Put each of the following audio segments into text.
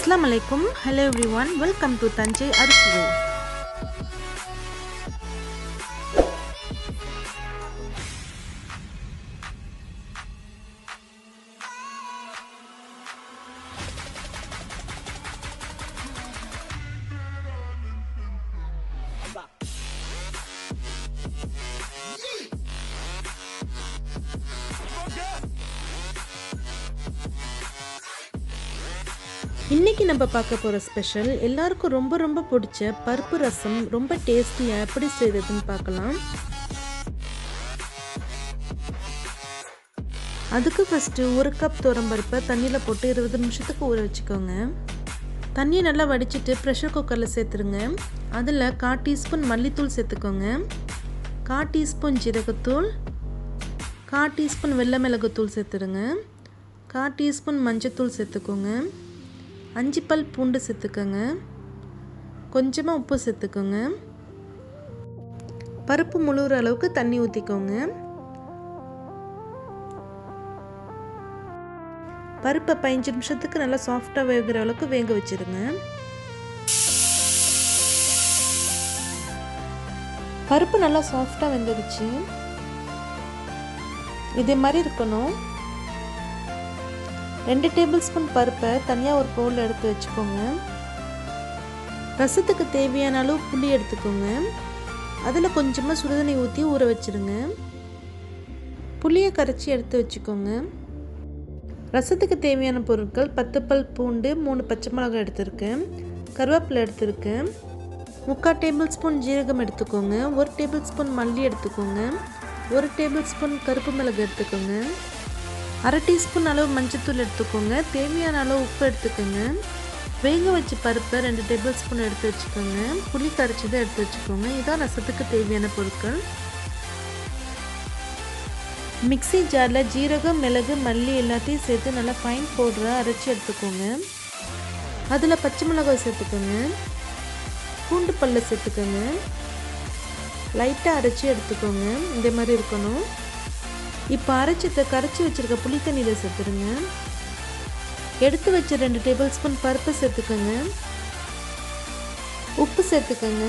Assalamu alaikum. Hello everyone. Welcome to Tanjai Arsuவை. இன்னைக்கு நம்ம பார்க்க போற ஸ்பெஷல் எல்லாருக்கும் ரொம்ப பிடிச்ச பருப்பு ரசம் ரொம்ப டேஸ்டியா எப்படி செய்யறதுன்னு பார்க்கலாம். அதுக்கு ஃபர்ஸ்ட் 1 கப் துவரம்பருப்பை தண்ணியில போட்டு 20 நிமிஷத்துக்கு ஊற வச்சுக்கோங்க. தண்ணியை நல்லா வடிச்சிட்டு பிரஷர் குக்கர்ல சேர்த்துருங்க. அதில் 1/4 டீஸ்பூன் மல்லித்தூள் சேர்த்துக்கோங்க, 1/4 டீஸ்பூன் ஜீரகத்தூள், 1/4 டீஸ்பூன் வெள்ளை மிளகுத்தூள் சேர்த்துருங்க, 1/4 டீஸ்பூன் மஞ்சத்தூள் சேர்த்துக்கோங்க, 5 பல் பூண்டு சேர்த்துக்கோங்க, கொஞ்சமாக உப்பு சேர்த்துக்கோங்க, பருப்பு முழுகிற அளவுக்கு தண்ணி ஊற்றிக்கோங்க. பருப்பை 15 நிமிஷத்துக்கு நல்லா சாஃப்டாக வேகிற அளவுக்கு வேக வச்சிருங்க. பருப்பு நல்லா சாஃப்டாக வெந்துடுச்சு. இதே மாதிரி இருக்கணும். 2 டேபிள் ஸ்பூன் பருப்பை தனியாக ஒரு பவுலில் எடுத்து வச்சுக்கோங்க. ரசத்துக்கு தேவையான அளவு புளி எடுத்துக்கோங்க. அதில் கொஞ்சமாக சுடுதண்ணி ஊற்றி ஊற வச்சுருங்க. புளியை கரைச்சி எடுத்து வச்சுக்கோங்க. ரசத்துக்கு தேவையான பொருட்கள் 10 பல் பூண்டு, 3 பச்சை மிளகாய் எடுத்துருக்கேன், கருவேப்பிலை எடுத்துருக்கேன், 3/4 டேபிள் ஸ்பூன் ஜீரகம் எடுத்துக்கோங்க, 1 டேபிள் ஸ்பூன் மல்லி எடுத்துக்கோங்க, 1 டேபிள் ஸ்பூன் கருப்பு மிளகு எடுத்துக்கோங்க, 1/2 டீஸ்பூன் அளவு மஞ்சத்தூள் எடுத்துக்கோங்க, தேவையான அளவு உப்பு எடுத்துக்கோங்க. வேக வச்சு பருப்பை 2 டேபிள் ஸ்பூன் எடுத்து வச்சுக்கோங்க, புளி கரைச்சதை எடுத்து வச்சுக்கோங்க. இதான் ரசத்துக்கு தேவையான பொருட்கள். மிக்ஸி ஜாரில் ஜீரகம், மிளகு, மல்லி எல்லாத்தையும் சேர்த்து நல்லா ஃபைன் பவுடராக அரைச்சி எடுத்துக்கோங்க. அதில் பச்சை மிளகாய் சேர்த்துக்கோங்க, பூண்டு பல்லை சேர்த்துக்கோங்க, லைட்டாக அரைச்சி எடுத்துக்கோங்க. இந்த மாதிரி இருக்கணும். இப்போ கரைச்சி வச்சுருக்க புளி தண்ணியில் சேர்த்துருங்க. எடுத்து வச்ச 2 டேபிள் ஸ்பூன் பருப்பு சேர்த்துக்கோங்க, உப்பு சேர்த்துக்கோங்க,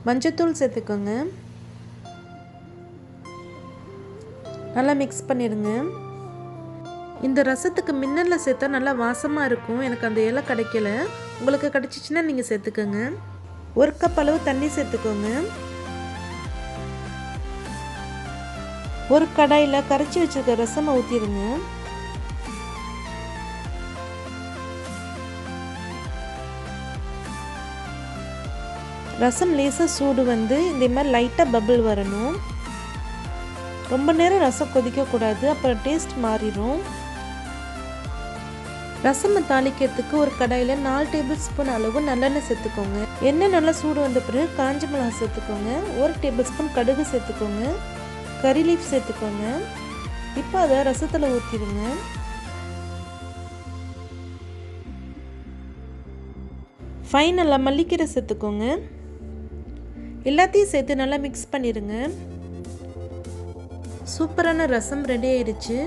மஞ்சத்தூள் சேர்த்துக்கோங்க. நல்லா மிக்ஸ் பண்ணிடுங்க. இந்த ரசத்துக்கு மின்னலில் சேர்த்தா நல்லா வாசமாக இருக்கும். எனக்கு அந்த இலை கிடைக்கல, உங்களுக்கு கிடைச்சிச்சின்னா நீங்கள் சேர்த்துக்கோங்க. 1 கப் அளவு தண்ணி சேர்த்துக்கோங்க. ஒரு கடாயில் கரைச்சி வச்சிருக்க ரசமை ஊற்றிடுங்க. ரசம் லேசாக சூடு வந்து இந்த மாதிரி லைட்டாக பபிள் வரணும். ரொம்ப நேரம் ரசம் கொதிக்கக்கூடாது, அப்புறம் டேஸ்ட் மாறிடும். ரசமை தாளிக்கிறதுக்கு ஒரு கடாயில் 4 டேபிள் ஸ்பூன் அளவு நல்லெண்ணெய் சேர்த்துக்கோங்க. எண்ணெய் நல்லா சூடு வந்த பிறகு காஞ்ச மிளகாய் சேர்த்துக்கோங்க, 1 டேபிள் ஸ்பூன் கடுகு சேர்த்துக்கோங்க, கறி லீஃப் சேர்த்துக்கோங்க. இப்போ அதை ரசத்தில் ஊற்றிடுங்க. ஃபைனலாக மல்லிக்கீரை சேர்த்துக்கோங்க. எல்லாத்தையும் சேர்த்து நல்லா மிக்ஸ் பண்ணிடுங்க. சூப்பரான ரசம் ரெடி ஆயிடுச்சு.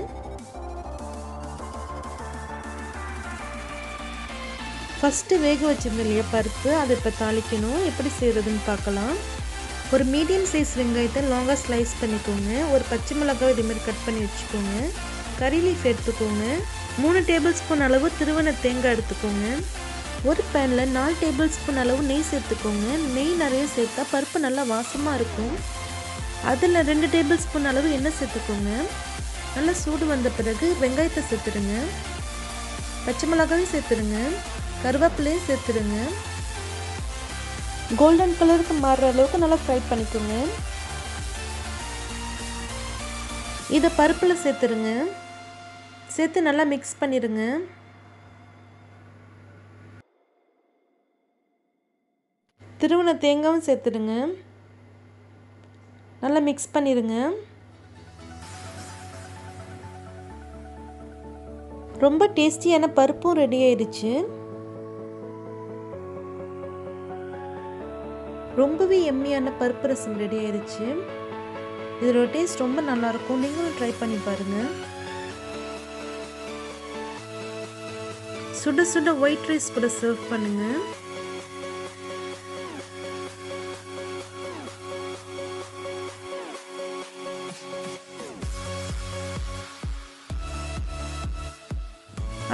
ஃபஸ்ட்டு வேக வச்சிருந்தோம் இல்லையா பருப்பு, அதை இப்போ தாளிக்கணும். எப்படி செய்கிறதுன்னு பார்க்கலாம். ஒரு மீடியம் சைஸ் வெங்காயத்தை லாங்காக ஸ்லைஸ் பண்ணிக்கோங்க. ஒரு பச்சை மிளகாய் இதுமாதிரி கட் பண்ணி வச்சுக்கோங்க. கறி லீஃப் எடுத்துக்கோங்க. 3 டேபிள் ஸ்பூன் அளவு திருவன தேங்காய் எடுத்துக்கோங்க. ஒரு பேனில் 4 டேபிள் ஸ்பூன் அளவு நெய் சேர்த்துக்கோங்க. நெய் நிறைய சேர்த்தா பருப்பு நல்லா வாசமாக இருக்கும். அதில் 2 டேபிள் ஸ்பூன் அளவு எண்ணெய் சேர்த்துக்கோங்க. நல்லா சூடு வந்த பிறகு வெங்காயத்தை சேர்த்துடுங்க, பச்சை மிளகாயும் சேர்த்துடுங்க, கருவேப்பிலையும் சேர்த்துடுங்க. கோல்டன் கலருக்கு மாறுற அளவுக்கு நல்லா ஃப்ரை பண்ணிக்கோங்க. இதை பருப்பில் சேர்த்துடுங்க. சேர்த்து நல்லா மிக்ஸ் பண்ணிடுங்க. திருவன தேங்காயும் சேர்த்துடுங்க. நல்லா மிக்ஸ் பண்ணிடுங்க. ரொம்ப டேஸ்டியான பருப்பும் ரெடி ஆயிடுச்சு. ரொம்பவே எம்மியான பருப்பு ரசம் ரெடி ஆயிடுச்சு. இதோட டேஸ்ட் ரொம்ப நல்லாயிருக்கும். நீங்களும் ட்ரை பண்ணி பாருங்கள். சுட சுட ஒயிட் ரைஸ் கூட சர்வ் பண்ணுங்கள்.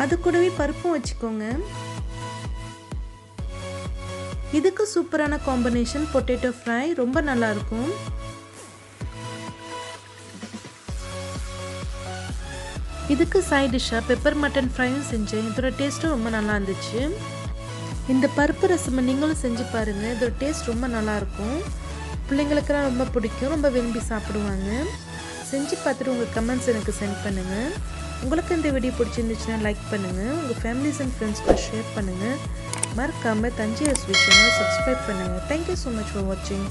அது கூடவே பருப்பும் வச்சுக்கோங்க. இதுக்கு சூப்பரான காம்பினேஷன் பொட்டேட்டோ ஃப்ரை, ரொம்ப நல்லா இருக்கும். இதுக்கு சைட் டிஷ்ஷாக பெப்பர் மட்டன் ஃப்ரையும் செஞ்சேன். இதோட டேஸ்ட்டும் ரொம்ப நல்லா இருந்துச்சு. இந்த பருப்பு ரசம் நீங்களும் செஞ்சு பாருங்கள். இதோட டேஸ்ட் ரொம்ப நல்லாயிருக்கும். பிள்ளைங்களுக்கெல்லாம் ரொம்ப பிடிக்கும், ரொம்ப விரும்பி சாப்பிடுவாங்க. செஞ்சு பார்த்துட்டு உங்கள் கமெண்ட்ஸ் எனக்கு சென்ட் பண்ணுங்கள். உங்களுக்கு இந்த வீடியோ பிடிச்சிருந்துச்சுன்னா லைக் பண்ணுங்கள். உங்கள் ஃபேமிலிஸ் அண்ட் ஃப்ரெண்ட்ஸ் கூட ஷேர் பண்ணுங்கள். மறக்காமல் தஞ்சை ஸ்வீட் சேனல் சப்ஸ்கிரைப் பண்ணுங்கள். தேங்க்யூ ஸோ மச் ஃபார் வாட்சிங்.